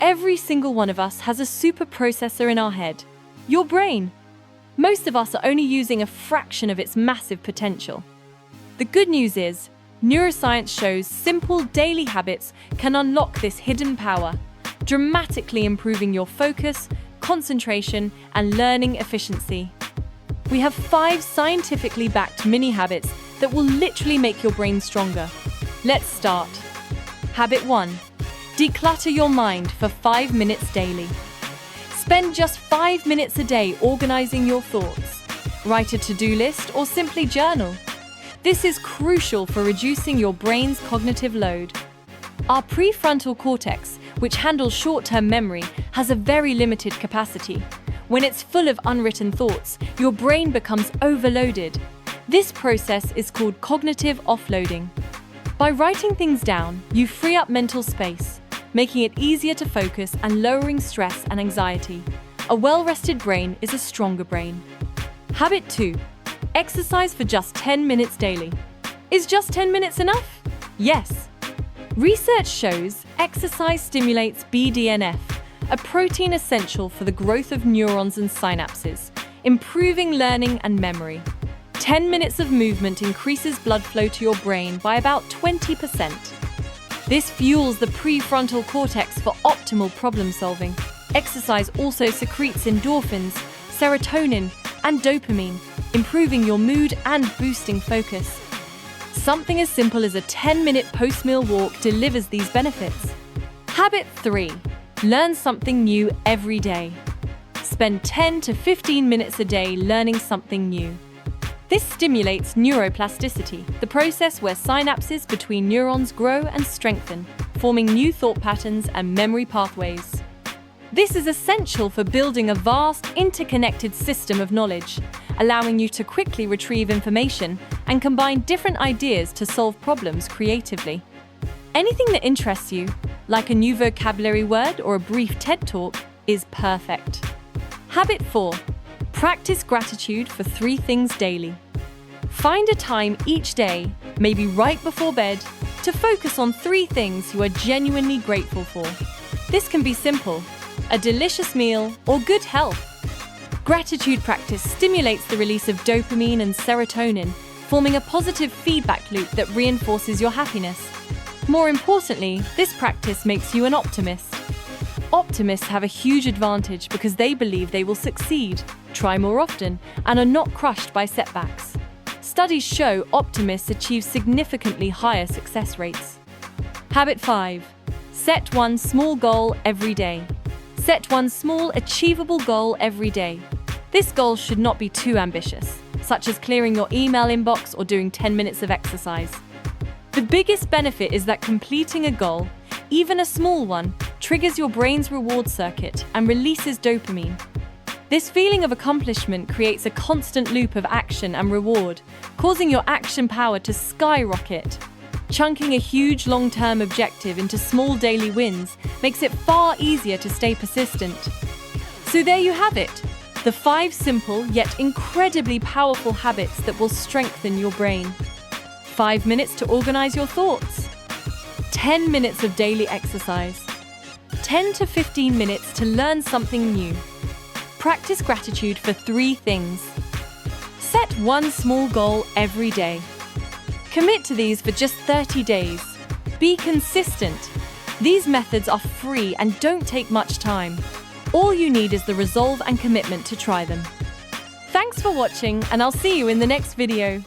every single one of us has a super processor in our head, your brain. Most of us are only using a fraction of its massive potential. The good news is, neuroscience shows simple daily habits can unlock this hidden power, dramatically improving your focus, concentration, and learning efficiency. We have 5 scientifically backed mini habits that will literally make your brain stronger. Let's start. Habit 1. Declutter your mind for 5 minutes daily. Spend just 5 minutes a day organizing your thoughts. Write a to-do list or simply journal. This is crucial for reducing your brain's cognitive load. Our prefrontal cortex, which handles short-term memory, has a very limited capacity. When it's full of unwritten thoughts, your brain becomes overloaded. This process is called cognitive offloading. By writing things down, you free up mental space, making it easier to focus and lowering stress and anxiety. A well-rested brain is a stronger brain. Habit 2. Exercise for just 10 minutes daily. Is just 10 minutes enough? Yes. Research shows exercise stimulates BDNF, a protein essential for the growth of neurons and synapses, improving learning and memory. 10 minutes of movement increases blood flow to your brain by about 20%. This fuels the prefrontal cortex for optimal problem solving. Exercise also secretes endorphins, serotonin, and dopamine, improving your mood and boosting focus. Something as simple as a 10-minute post-meal walk delivers these benefits. Habit 3. Learn something new every day. Spend 10 to 15 minutes a day learning something new. This stimulates neuroplasticity, the process where synapses between neurons grow and strengthen, forming new thought patterns and memory pathways. This is essential for building a vast, interconnected system of knowledge, allowing you to quickly retrieve information and combine different ideas to solve problems creatively. Anything that interests you, like a new vocabulary word or a brief TED Talk, is perfect. Habit 4. Practice gratitude for 3 things daily. Find a time each day, maybe right before bed, to focus on 3 things you are genuinely grateful for. This can be simple: a delicious meal or good health. Gratitude practice stimulates the release of dopamine and serotonin, forming a positive feedback loop that reinforces your happiness. More importantly, this practice makes you an optimist. Optimists have a huge advantage because they believe they will succeed, try more often, and are not crushed by setbacks. Studies show optimists achieve significantly higher success rates. Habit 5. Set one small goal every day. Set one small, achievable goal every day. This goal should not be too ambitious, such as clearing your email inbox or doing 10 minutes of exercise. The biggest benefit is that completing a goal, even a small one, triggers your brain's reward circuit and releases dopamine. This feeling of accomplishment creates a constant loop of action and reward, causing your action power to skyrocket. Chunking a huge long-term objective into small daily wins makes it far easier to stay persistent. So there you have it, the 5 simple yet incredibly powerful habits that will strengthen your brain. 5 minutes to organize your thoughts. 10 minutes of daily exercise. 10 to 15 minutes to learn something new. Practice gratitude for 3 things. Set one small goal every day. Commit to these for just 30 days. Be consistent. These methods are free and don't take much time. All you need is the resolve and commitment to try them. Thanks for watching, and I'll see you in the next video.